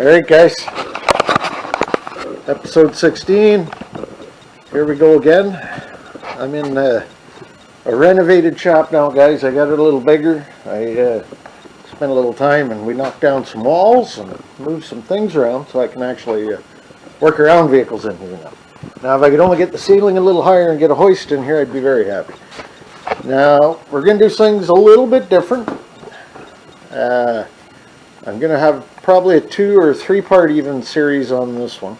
Alright guys, episode 16, here we go again. I'm in a renovated shop now guys. I got it a little bigger. I spent a little time and we knocked down some walls and moved some things around so I can actually work around vehicles in here now. Now if I could only get the ceiling a little higher and get a hoist in here, I'd be very happy. Now we're going to do things a little bit different. I'm going to have probably a 2 or 3 part even series on this one,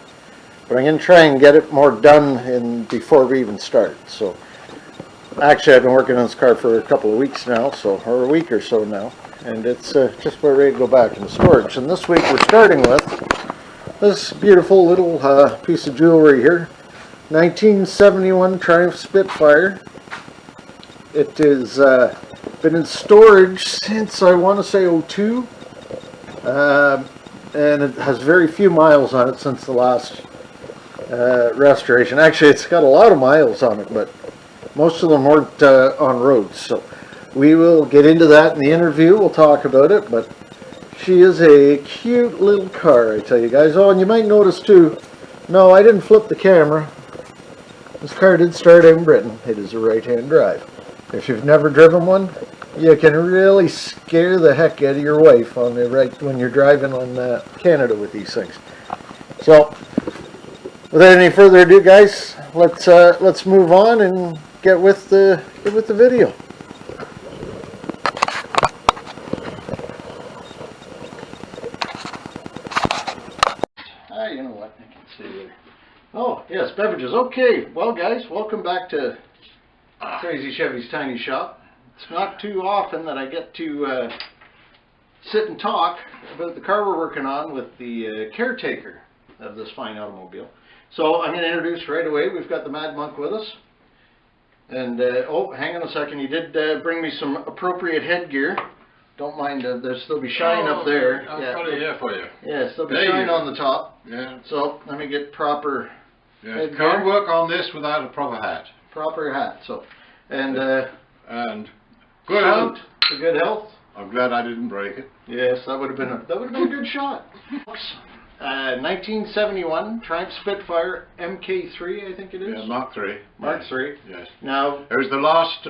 but I'm going to try and get it more done before we even start. So actually I've been working on this car for a couple of weeks now, or a week or so now, and it's just about ready to go back into storage. And this week we're starting with this beautiful little piece of jewelry here, 1971 Triumph Spitfire. It has been in storage since I want to say 02. And it has very few miles on it since the last restoration. Actually, it's got a lot of miles on it, but most of them weren't on roads. So we will get into that in the interview. We'll talk about it, but she is a cute little car, I tell you guys. Oh, and you might notice too, no, I didn't flip the camera. This car did start in Britain. It is a right-hand drive. If you've never driven one, you can really scare the heck out of your wife on the right when you're driving on Canada with these things. So, without any further ado, guys, let's move on and get with the video. You know what? I can see there. Oh yes, beverages. Okay. Well, guys, welcome back to Crazy Chevy's Tiny Shop. It's not too often that I get to sit and talk about the car we're working on with the caretaker of this fine automobile. So I'm going to introduce right away. We've got the Mad Monk with us. And, oh, hang on a second. He did bring me some appropriate headgear. Don't mind, there'll still be shine up there. I've got it here for you. Yeah, still be shine on the top. Yeah. So let me get proper headgear. Can't work on this without a proper hat. Proper hat. So, and good health. For good health. I'm glad I didn't break it. Yes, that would have been a good shot. 1971 Triumph Spitfire MK3, I think it is. Yeah, Mark III. Mark III. Yes. Now it was the last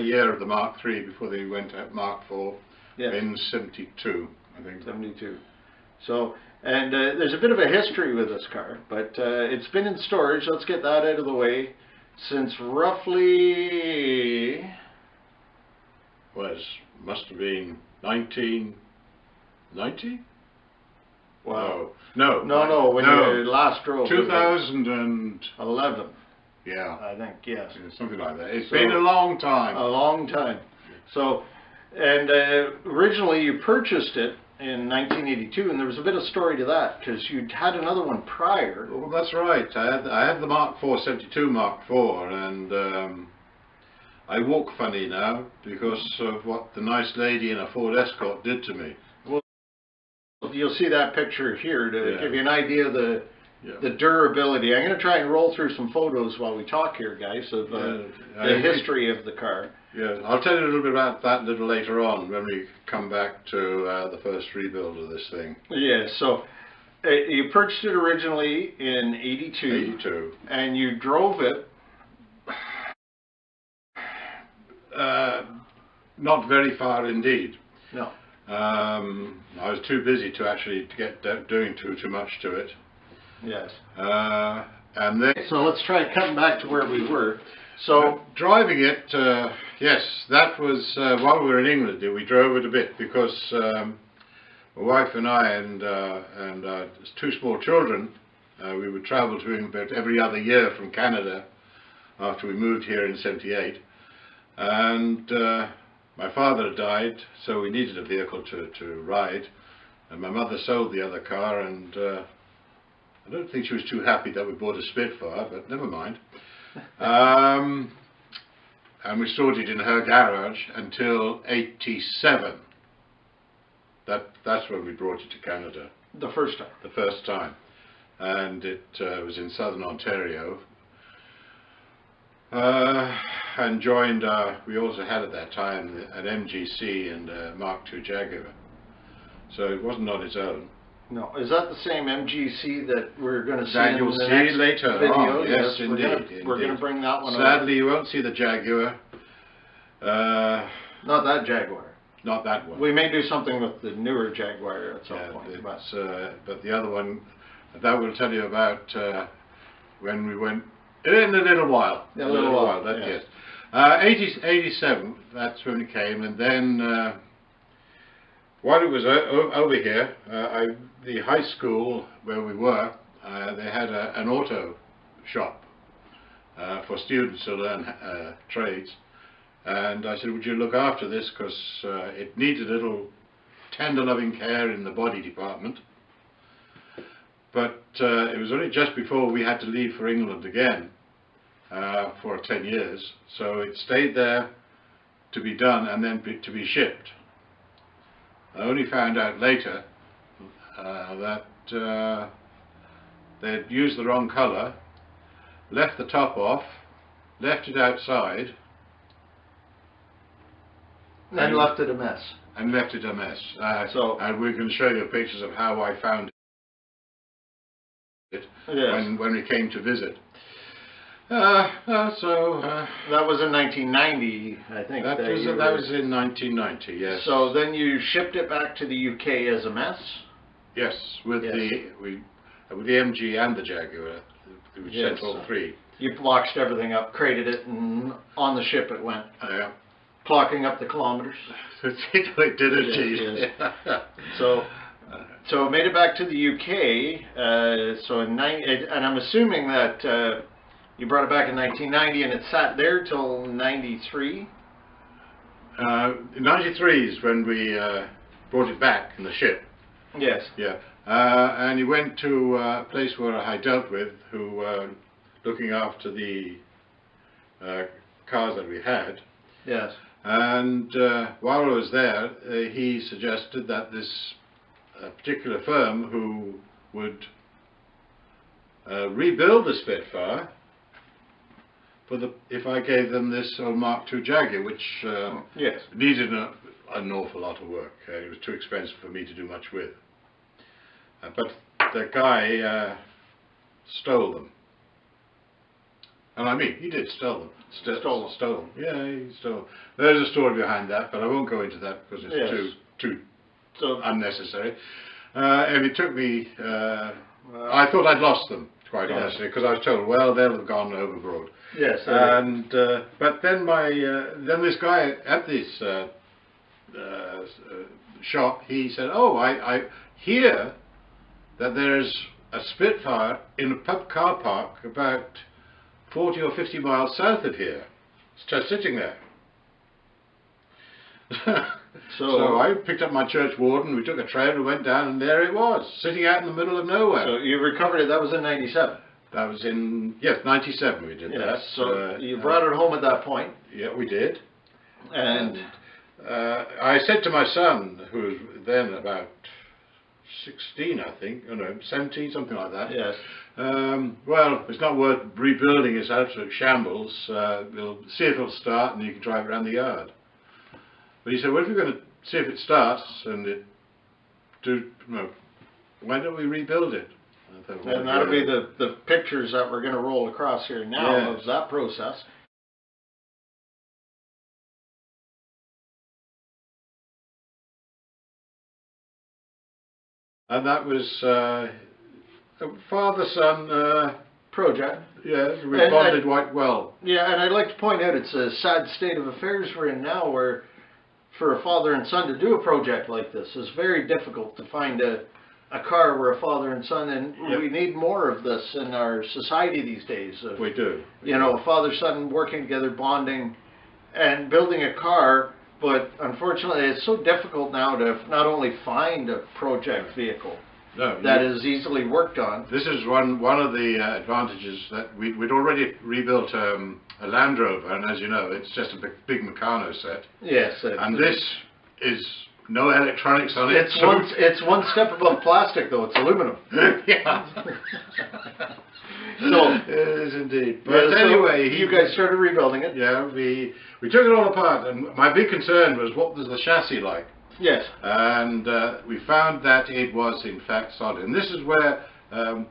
year of the Mark III before they went at Mark IV. Yes. In 72, I think. 72. So, and there's a bit of a history with this car, but it's been in storage. Let's get that out of the way. Since roughly must have been 1990. Wow. No. When you last drove. 2011. Yeah. I think, yes. Yeah, something like that. It's been a long time. A long time. So, and originally you purchased it in 1982, and there was a bit of story to that because you'd had another one prior. Well, that's right. I had the Mark IV, 72 Mark IV, and I walk funny now because of what the nice lady in a Ford Escort did to me. Well, you'll see that picture here to give you an idea of the durability. I'm going to try and roll through some photos while we talk here, guys, of the history of the car. Yeah, I'll tell you a little bit about that a little later on when we come back to the first rebuild of this thing. Yeah, so you purchased it originally in 82. 82. And you drove it. Not very far indeed. No. I was too busy to actually get doing too much to it. Yes. And then. So let's try cutting back to where we were. So driving it, yes, that was while we were in England. We drove it a bit because my wife and I and 2 small children, we would travel to England every other year from Canada after we moved here in '78, and my father had died, so we needed a vehicle to ride, and my mother sold the other car, and I don't think she was too happy that we bought a Spitfire, but never mind. And we stored it in her garage until '87. That's when we brought it to Canada. The first time. The first time, and it was in southern Ontario. And joined, we also had at that time an MGC and a Mark II Jaguar. So it wasn't on its own. No, is that the same MGC that we're going to see That in you'll the see next later video? on. Yes, we're indeed. We're going to bring that one Sadly, you won't see the Jaguar. Not that Jaguar. Not that one. We may do something with the newer Jaguar at some point. But the other one, that will tell you about when we went in a little while. A little while, yes. 87, that's when it came, and then while it was over here, the high school where we were, they had an auto shop for students to learn trades. And I said, would you look after this, because it needed a little tender loving care in the body department. But it was only just before we had to leave for England again for 10 years. So it stayed there to be done and then to be shipped. I only found out later that they'd used the wrong colour, left the top off, left it outside, and left it a mess. And left it a mess. And we're going to show you pictures of how I found it when we came to visit. That was in 1990, I think. That was in 1990, yes. So then you shipped it back to the UK as a mess? Yes, with the MG and the Jaguar. We sent all three. You boxed everything up, crated it, and on the ship it went. Yeah. Clocking up the kilometers. It did indeed. Yes. So it made it back to the UK. And I'm assuming that you brought it back in 1990, and it sat there till 93. 93 is when we brought it back in the ship. Yes. Yeah. And he went to a place where I dealt with, who were looking after the cars that we had. Yes. And while I was there, he suggested that this particular firm who would rebuild the Spitfire if I gave them this old Mark II Jaguar, which needed an awful lot of work. It was too expensive for me to do much with. But the guy stole them. And I mean, he did steal them. Stole them. Yeah, he stole them. There's a story behind that, but I won't go into that because it's too unnecessary. And it took me, I thought I'd lost them, quite honestly, because I was told, well, they'll have gone overboard. Yes. And but then then this guy at this shop, he said, oh, I hear that there's a Spitfire in a pub car park about 40 or 50 miles south of here. It's just sitting there. So I picked up my church warden, we took a trailer and went down, and there it was, sitting out in the middle of nowhere. So you recovered it, that was in 97? That was in, 97 we did that. So you brought it home at that point? Yeah, we did. And I said to my son, who was then about 16, I think, 17, something like that. Yes. Well, it's not worth rebuilding, it's absolute shambles. We'll see if it'll start and you can drive around the yard. But he said, well, if you're going to see if it starts and why don't we rebuild it? I thought, well, and that'll be the pictures that we're going to roll across here now of that process. And that was a father-son project. Yes, we bonded quite well. Yeah, and I'd like to point out it's a sad state of affairs we're in now, where for a father and son to do a project like this is very difficult to find a car where a father and son, and we need more of this in our society these days. We do. A father-son working together, bonding, and building a car. But unfortunately, it's so difficult now to not only find a project vehicle that is easily worked on. This is one of the advantages that we'd already rebuilt a Land Rover, and as you know, it's just a big Meccano set. Yes. And this is no electronics on it. It's one step above plastic, though. It's aluminum. Yeah. So it is indeed. But anyway, you guys started rebuilding it. Yeah, we took it all apart, and my big concern was, what was the chassis like? Yes. And we found that it was in fact solid. And this is where I'm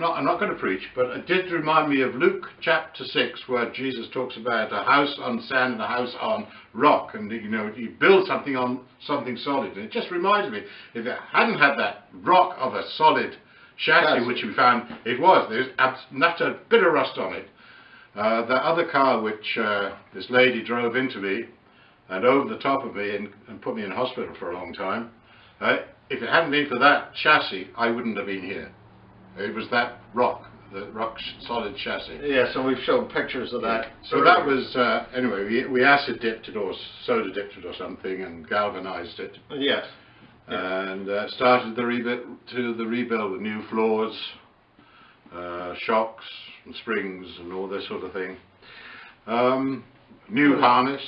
not going to preach, but it did remind me of Luke chapter 6, where Jesus talks about a house on sand and a house on rock, and you know, you build something on something solid. And it just reminds me, if it hadn't had that rock of a solid chassis, which we found there's not a bit of rust on it. The other car which this lady drove into me and over the top of me and put me in hospital for a long time, if it hadn't been for that chassis, I wouldn't have been here. It was that rock, the rock solid chassis. Yeah, so we've shown pictures of that. So that was, anyway, we acid dipped it or soda dipped it or something and galvanized it. Yes. And started the rebuild with new floors, shocks and springs and all this sort of thing. New harness,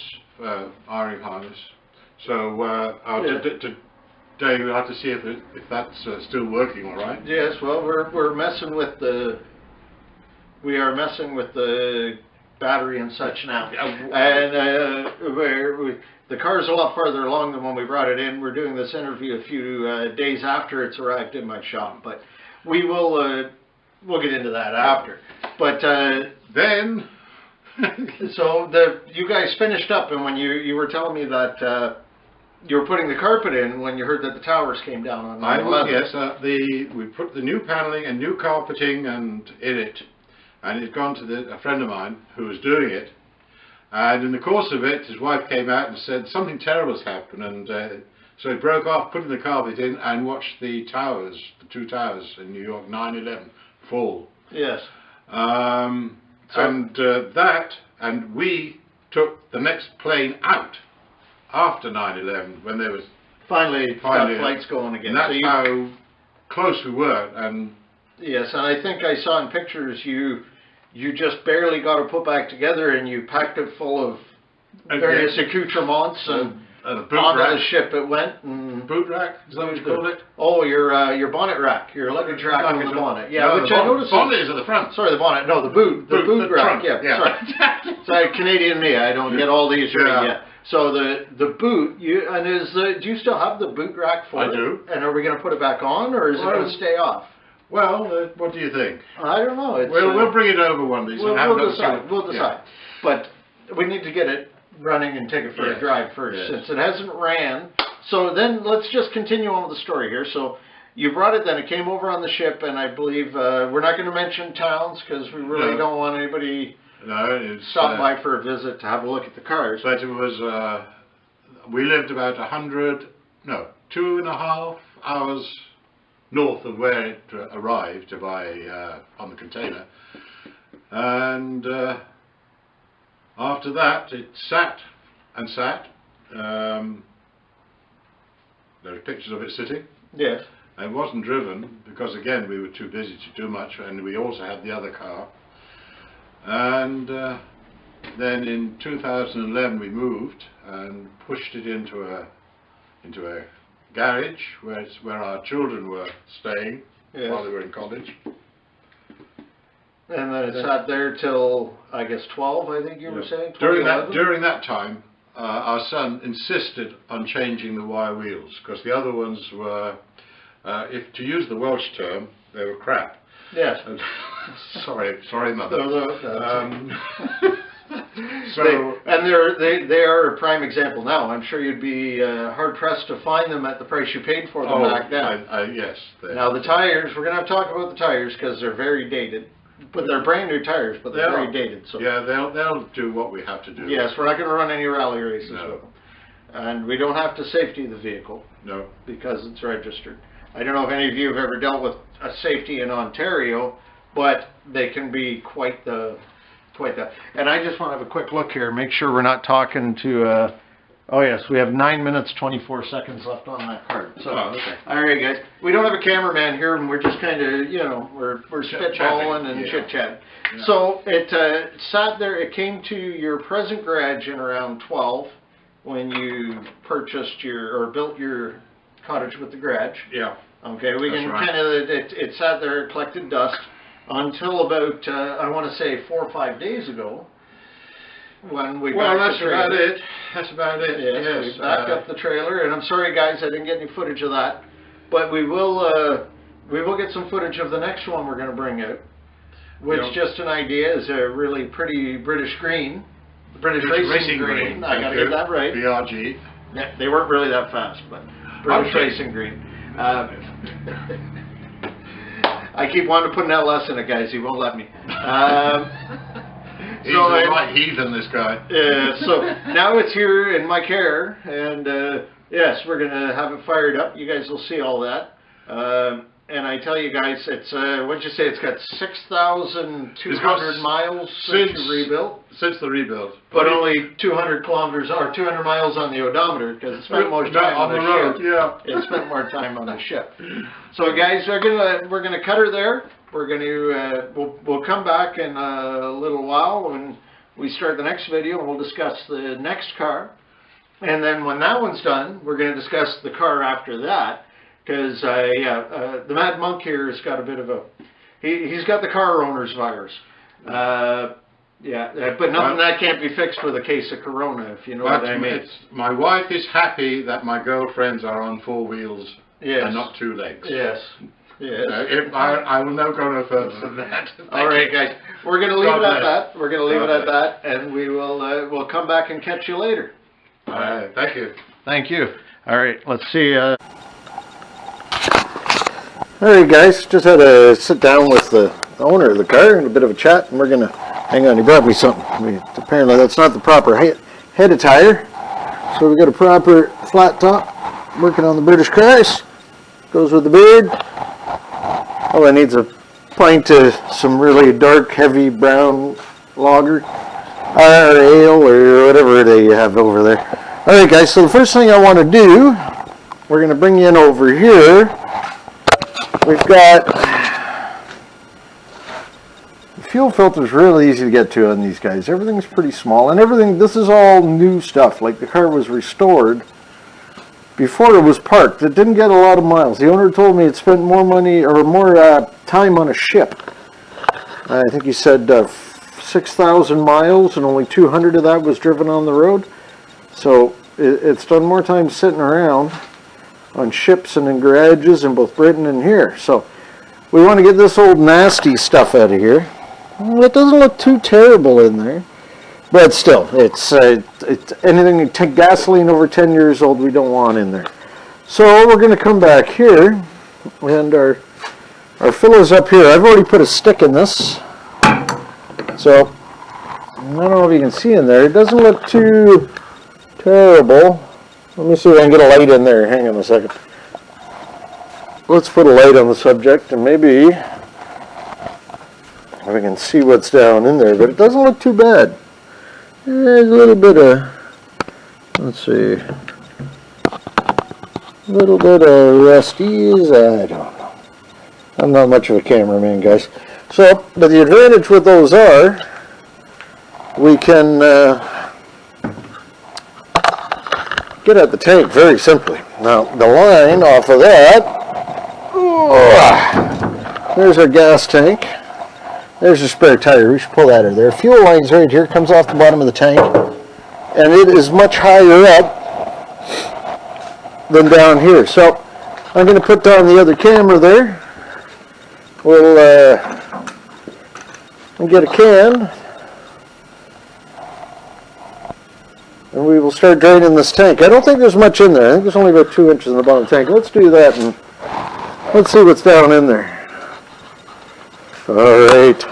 iron harness. So today we'll have to see if that's still working all right. Yes, well, we're messing with the battery and such now, and the car's a lot farther along than when we brought it in. We're doing this interview a few days after it's arrived in my shop, but we'll get into that after. But then, so you guys finished up, and when you were telling me that you were putting the carpet in when you heard that the towers came down on 9/11. Yes, we put the new paneling and new carpeting and in it, and it had gone to a friend of mine who was doing it, and in the course of it his wife came out and said something terrible has happened, and so he broke off putting the carpet in and watched the towers, the two towers in New York, 9/11 fall. Yes. And we took the next plane out after 9/11 when there was finally flights going again. And that's how close we were. And yes, and I think I saw in pictures you just barely got it put back together, and you packed it full of various accoutrements and onto the ship it went. And boot rack, is that what you call it? Oh, your bonnet rack, your luggage rack on the bonnet. Yeah, no, which I noticed. The bonnet is at the front. Sorry, the bonnet. No, the boot rack. Trunk. Yeah. Sorry, Canadian me. I don't get all these right yet. So the boot, do you still have the boot rack for it? I do. And are we going to put it back on, or is it going to stay off? Well, what do you think? I don't know. We'll bring it over one of these. We'll decide. We'll decide. Yeah. But we need to get it running and take it for a drive first, since it hasn't ran. So then let's just continue on with the story here. So you brought it then. It came over on the ship, and I believe we're not going to mention towns because we really don't want anybody stop by for a visit to have a look at the cars. But it was, we lived about 2.5 hours north of where it arrived on the container. And after that, it sat and sat. There are pictures of it sitting. Yes. It wasn't driven because, again, we were too busy to do much, and we also had the other car. And then in 2011 we moved and pushed it into a garage where our children were staying while they were in college. And then it sat there till, I guess, 12, I think you were saying? During that time, our son insisted on changing the wire wheels because the other ones were, if to use the Welsh term, they were crap. Yes. Sorry, mother. They are a prime example now. I'm sure you'd be hard pressed to find them at the price you paid for them back then. Yes. Now the tires, we're going to have to talk about the tires because they're very dated. But they're brand new tires, but they're very dated. So yeah, they'll do what we have to do. Yes, we're not going to run any rally races with them, and we don't have to safety the vehicle. No, because it's registered. I don't know if any of you have ever dealt with a safety in Ontario, but they can be quite the. And I just want to have a quick look here, make sure we're not talking to. Oh yes, we have 9 minutes 24 seconds left on that card. So, okay. All right, guys. We don't have a cameraman here, and we're just kind of, we're spitballing and chit-chatting. Yeah. So it sat there. It came to your present garage in around 12 when you purchased built your cottage with the garage. Yeah. Okay, we can kind of. It sat there, collected dust until about I want to say 4 or 5 days ago. when we Well, backed that's the trailer. about it. That's about it. Yes, we backed up the trailer, and I'm sorry guys, I didn't get any footage of that, but we will get some footage of the next one we're going to bring out, which, just an idea, is a really pretty British green, British racing green. I got to get that right. BRG. Yeah, they weren't really that fast, but British racing green. I keep wanting to put an LS in it, guys. He won't let me. He's a right heathen, this guy. So now it's here in my care, and yes, we're gonna have it fired up. You guys will see all that. And I tell you guys, it's what'd you say? It's got 6,200 miles since rebuilt. Since the rebuild, but only 200 kilometers or 200 miles on the odometer, because it spent more time on the road. ship. Yeah, it spent more time on the ship. So guys, we're gonna cut her there. We're gonna we'll come back in a little while when we start the next video, and we'll discuss the next car. And then when that one's done, we're gonna discuss the car after that. Because the Mad Monk here has got a bit of a, he's got the car owner's virus. But nothing that can't be fixed with a case of Corona, if you know what I mean. My wife is happy that my girlfriends are on 4 wheels and not 2 legs. Yes. Yes. I will not go no further than that. All right, guys. We're going to leave it at that. We're going to leave it at that, and we will we'll come back and catch you later. All right. Thank you. Thank you. All right. Let's see. All right, guys, just had to sit down with the owner of the car and a bit of a chat, and we're going to, hang on, he brought me something. Apparently that's not the proper head attire, so we got a proper flat top, working on the British cars, goes with the beard. All I need is a pint of some really dark, heavy brown lager, or ale, or whatever they have over there. All right, guys, so the first thing I want to do, we're going to bring you in over here. We've got, the fuel filter's really easy to get to on these guys. Everything's pretty small, and everything, this is all new stuff. Like the car was restored before it was parked. It didn't get a lot of miles. The owner told me it spent more money, or more time on a ship. I think he said 6,000 miles, and only 200 of that was driven on the road. So it's done more time sitting around on ships and in garages in both Britain and here. So we want to get this old nasty stuff out of here. Well, it doesn't look too terrible in there, but still, it's anything, gasoline over 10 years old we don't want in there. So we're going to come back here, and our fillow's up here. I've already put a stick in this, so I don't know if you can see in there. It doesn't look too terrible. Let me see if I can get a light in there. Hang on a second. Let's put a light on the subject, and maybe we can see what's down in there, but it doesn't look too bad. There's a little bit of, let's see, a little bit of rusties. I don't know. I'm not much of a cameraman, guys. So, but the advantage with those are, we can get at the tank very simply. Now, the line off of that, there's our gas tank. There's a spare tire. We should pull that out of there. Fuel line's right here. Comes off the bottom of the tank. And it is much higher up than down here. So, I'm going to put down the other camera there. We'll get a can. And we will start draining this tank. I don't think there's much in there. I think there's only about 2 inches in the bottom of the tank. Let's do that and let's see what's down in there. Alright.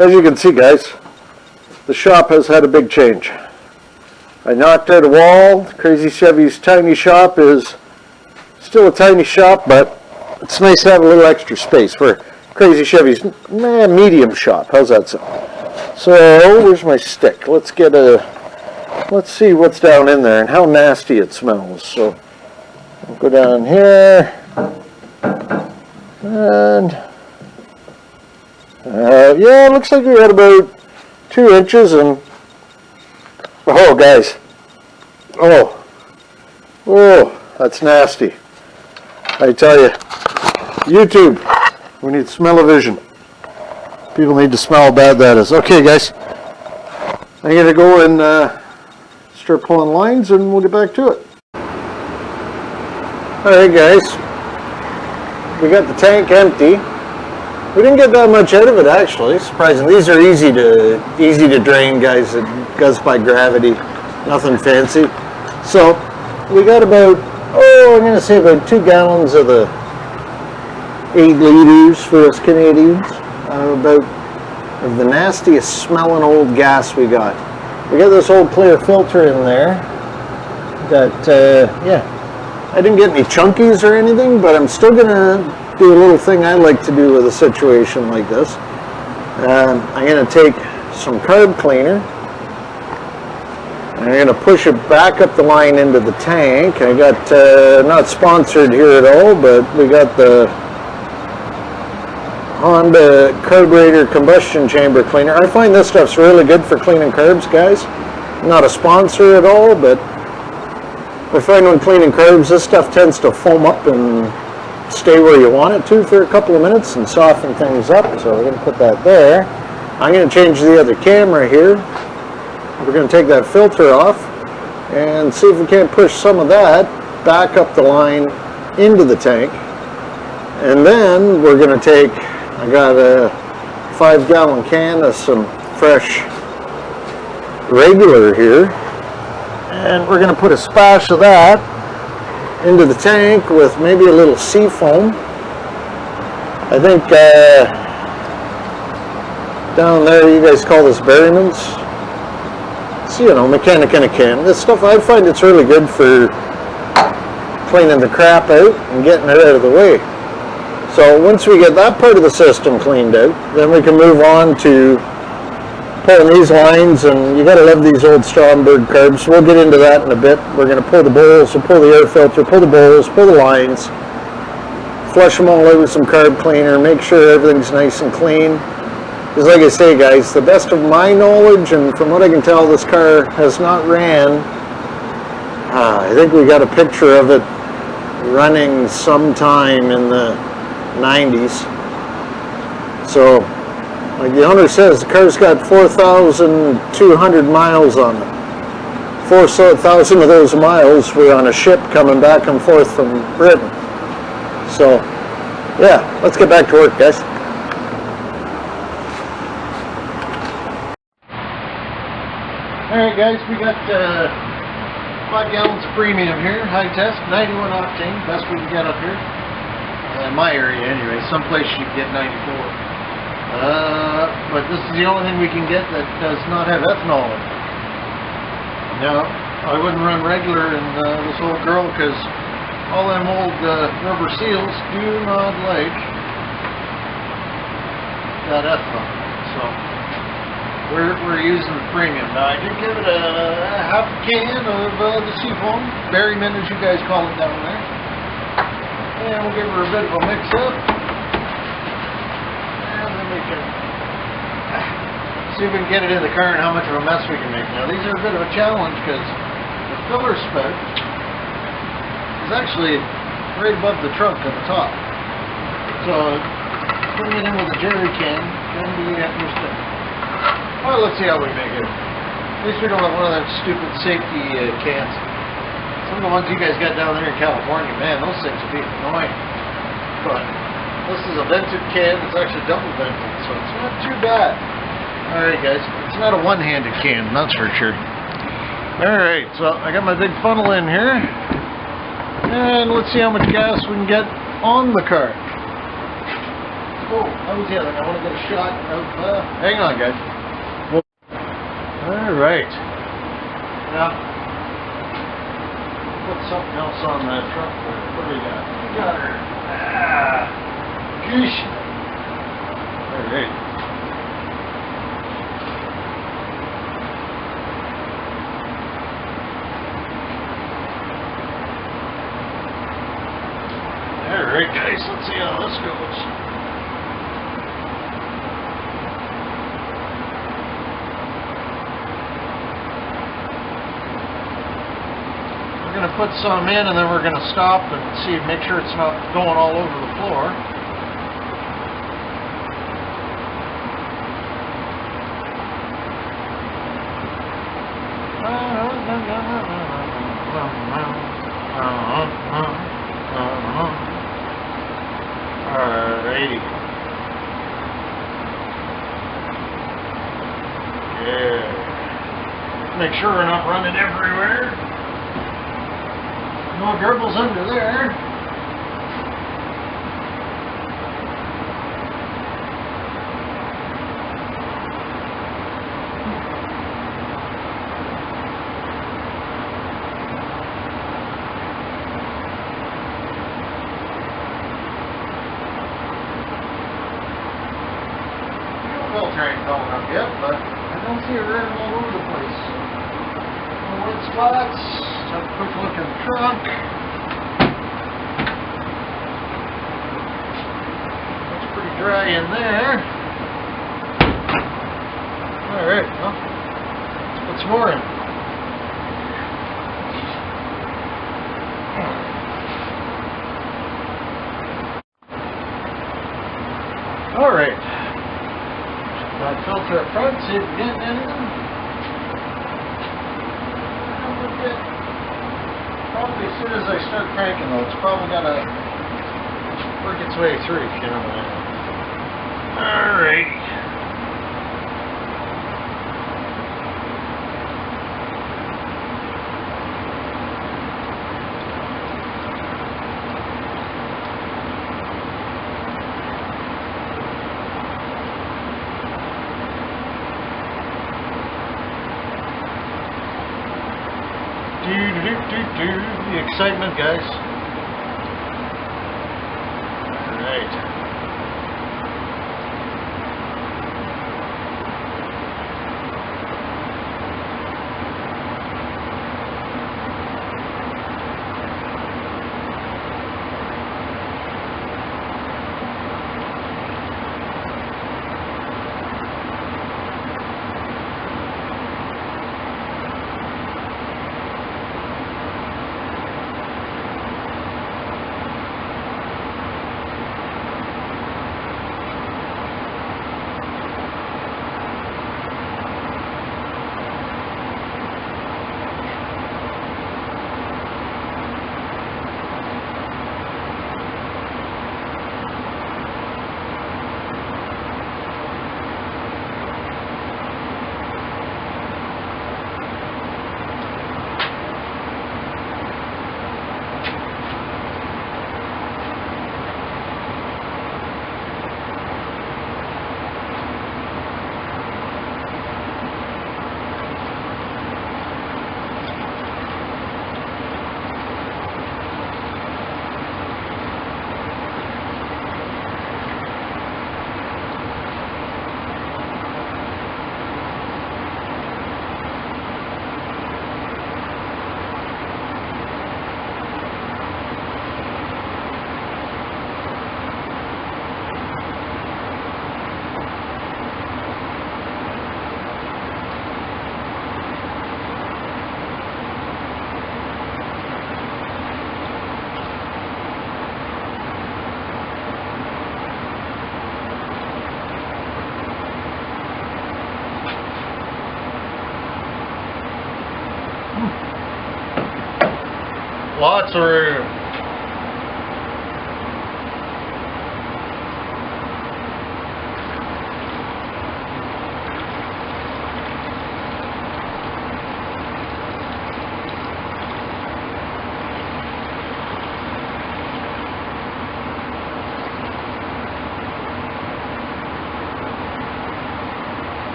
As you can see, guys, the shop has had a big change. I knocked out a wall. Crazy Chevy's tiny shop is still a tiny shop, but it's nice to have a little extra space for Crazy Chevy's medium shop. How's that sound? So, where's my stick? Let's see what's down in there and how nasty it smells. So, I'll go down here, and yeah, it looks like we got about 2 inches, and oh, guys, oh, that's nasty. I tell you, YouTube, we need smell-o-vision. People need to smell how bad that is. Okay, guys, I'm going to go and start pulling lines and we'll get back to it. Alright guys, we got the tank empty. We didn't get that much out of it actually, surprisingly. These are easy to drain, guys. It goes by gravity, nothing fancy. So we got about, I'm going to say about 2 gallons of the 8 liters for us Canadians. About of the nastiest smelling old gas we got. We got this old clear filter in there that, I didn't get any chunkies or anything, but I'm still going to do a little thing I like to do with a situation like this. I'm going to take some carb cleaner. I'm going to push it back up the line into the tank. I got, not sponsored here at all, but we got the Honda carburetor combustion chamber cleaner. I find this stuff's really good for cleaning carbs, guys. Not a sponsor at all, but I find when cleaning carbs, this stuff tends to foam up and stay where you want it to for a couple of minutes and soften things up. So we're going to put that there. I'm going to change the other camera here. We're going to take that filter off and see if we can't push some of that back up the line into the tank. And then we're going to take, I got a 5-gallon can of some fresh regular here, and we're going to put a splash of that into the tank with maybe a little sea foam. I think down there you guys call this Berryman's. So, you know, mechanic in a can. This stuff, I find it's really good for cleaning the crap out and getting it out of the way. So once we get that part of the system cleaned out, then we can move on to pulling these lines, and you gotta love these old Stromberg carbs. We'll get into that in a bit. We're gonna pull the bowls, we'll pull the air filter, pull the bowls, pull the lines, flush them all out with some carb cleaner, make sure everything's nice and clean. Because like I say, guys, the best of my knowledge, and from what I can tell, this car has not ran. I think we got a picture of it running sometime in the 90s. So, like the owner says, the car's got 4,200 miles on it. 4,000 of those miles were on a ship coming back and forth from Britain. So, yeah, let's get back to work, guys. Alright guys, we got 5 gallons of premium here, high test, 91 octane, best we can get up here. In my area anyway, someplace you can get 94. But this is the only thing we can get that does not have ethanol in it. Now, I wouldn't run regular in this old girl because all them old rubber seals do not like that ethanol. So, we're using the premium. Now, I did give it a half a can of the seafoam, Berryman as you guys call it down there. And we'll give her a bit of a mix up. And then we can see if we can get it in the car and how much of a mess we can make. Now, these are a bit of a challenge because the filler spout is actually right above the trunk on the top. So, putting it in with a jerry can can be interesting. Well, let's see how we make it. At least we don't have one of them stupid safety cans. Some of the ones you guys got down there in California, man, those things would be annoying. But this is a vented can. It's actually double vented, so it's not too bad. Alright, guys. It's not a one-handed can, that's for sure. Alright, so I got my big funnel in here. And let's see how much gas we can get on the car. Oh, that was the other thing. I want to get a shot of... hang on, guys. Alright. Now, put something else on that truck there. What do we got? We got her. Geesh. Alright. Alright, guys, let's see how this goes. We're going to put some in and then we're going to stop and see, make sure it's not going all over the floor. Alrighty. Yeah. Make sure we're not running everywhere. No dribbles under there. Filter ain't going up yet, but I don't see it running all over the place. No wet spots. Have a quick look in the trunk. Looks pretty dry in there. Alright, well, let's put some more in. Alright. That filter up front, see if we're getting anything. Probably as soon as I start cranking though, it's probably gonna work its way through, if you know what I mean. Alright. The excitement, guys. All right. Lots of room.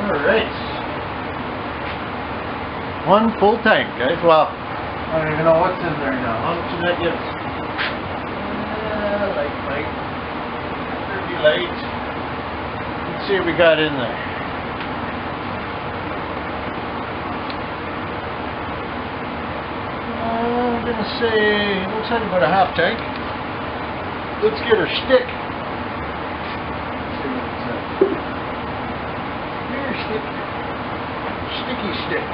Alright. One full tank, guys. Well, I don't even know what's in there now. How much of that gives? Light. Pretty light. Let's see what we got in there. I'm gonna say, looks like about a half tank. Let's get our stick. Here, stick. Sticky stick.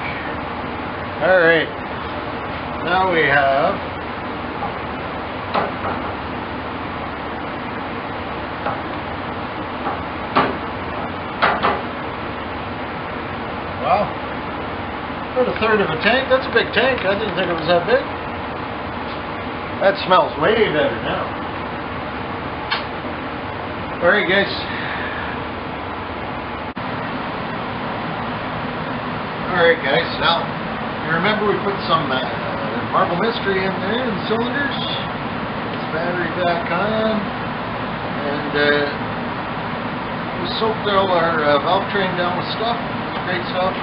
Alright. Now we have wow. About a third of a tank. That's a big tank. I didn't think it was that big. That smells way better now. Alright guys. Alright guys, now you remember we put some marble mystery in there in the cylinders. This battery back on. And we soaked all our valve train down with stuff. It's great stuff,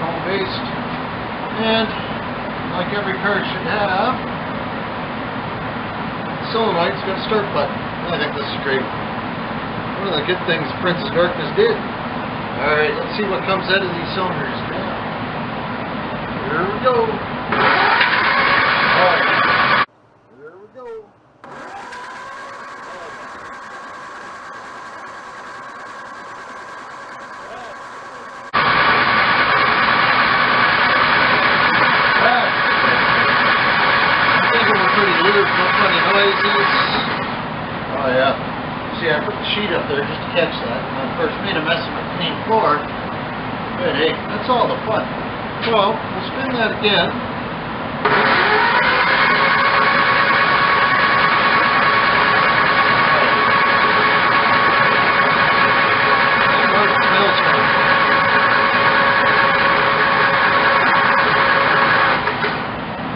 home based. And like every car should have, the solenoid's got a start button. I think this is great. One of the good things Princess Darkness did. Alright, let's see what comes out of these cylinders now. Here we go. Alright. Here we go. Oh yeah. See, I put the sheet up there just to catch that, and of course made a mess of my clean floor. But hey, that's all the fun. So, we'll spin that again.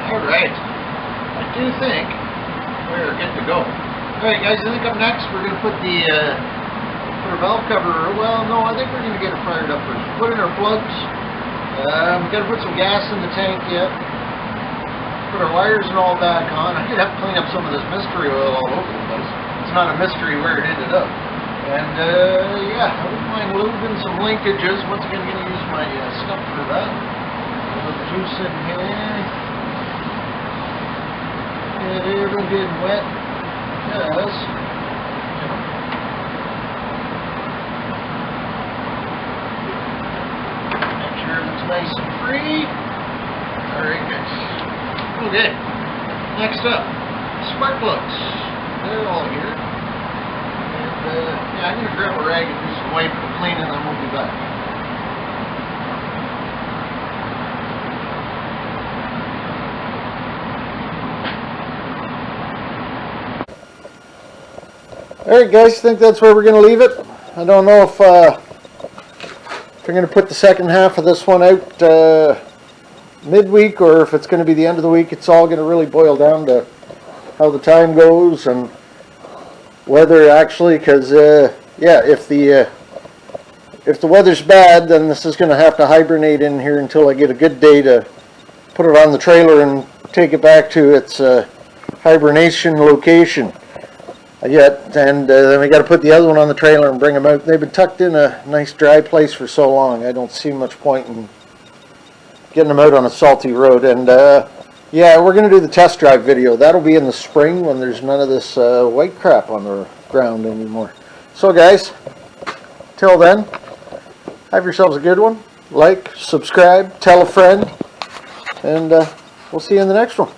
Alright. I do think we're good to go. Alright guys, I think up next we're going to put the put our valve cover, well no, I think we're going to get it fired up first. Put in our plugs. We've got to put some gas in the tank yet. Put our wires and all back on. I did have to clean up some of this mystery oil all over the place. It's not a mystery where it ended up. And yeah, I wouldn't mind lubing some linkages. Once again, I'm going to use my stuff for that. A little juice in here. Get it real good and wet. Yes. Make sure it's nice and free. Alright guys. Okay. Next up, spark plugs. They're all here. And yeah, I'm going to grab a rag and do some wiping and cleaning and then we'll be back. Alright guys, I think that's where we're going to leave it. I don't know if we're going to put the second half of this one out midweek or if it's going to be the end of the week. It's all going to really boil down to how the time goes and weather actually, because yeah, if the weather's bad, then this is going to have to hibernate in here until I get a good day to put it on the trailer and take it back to its hibernation location. Yet, and then we got to put the other one on the trailer and bring them out. They've been tucked in a nice dry place for so long. I don't see much point in getting them out on a salty road. And yeah, we're going to do the test drive video. That'll be in the spring when there's none of this white crap on the ground anymore. So guys, till then, have yourselves a good one. Like, subscribe, tell a friend, and we'll see you in the next one.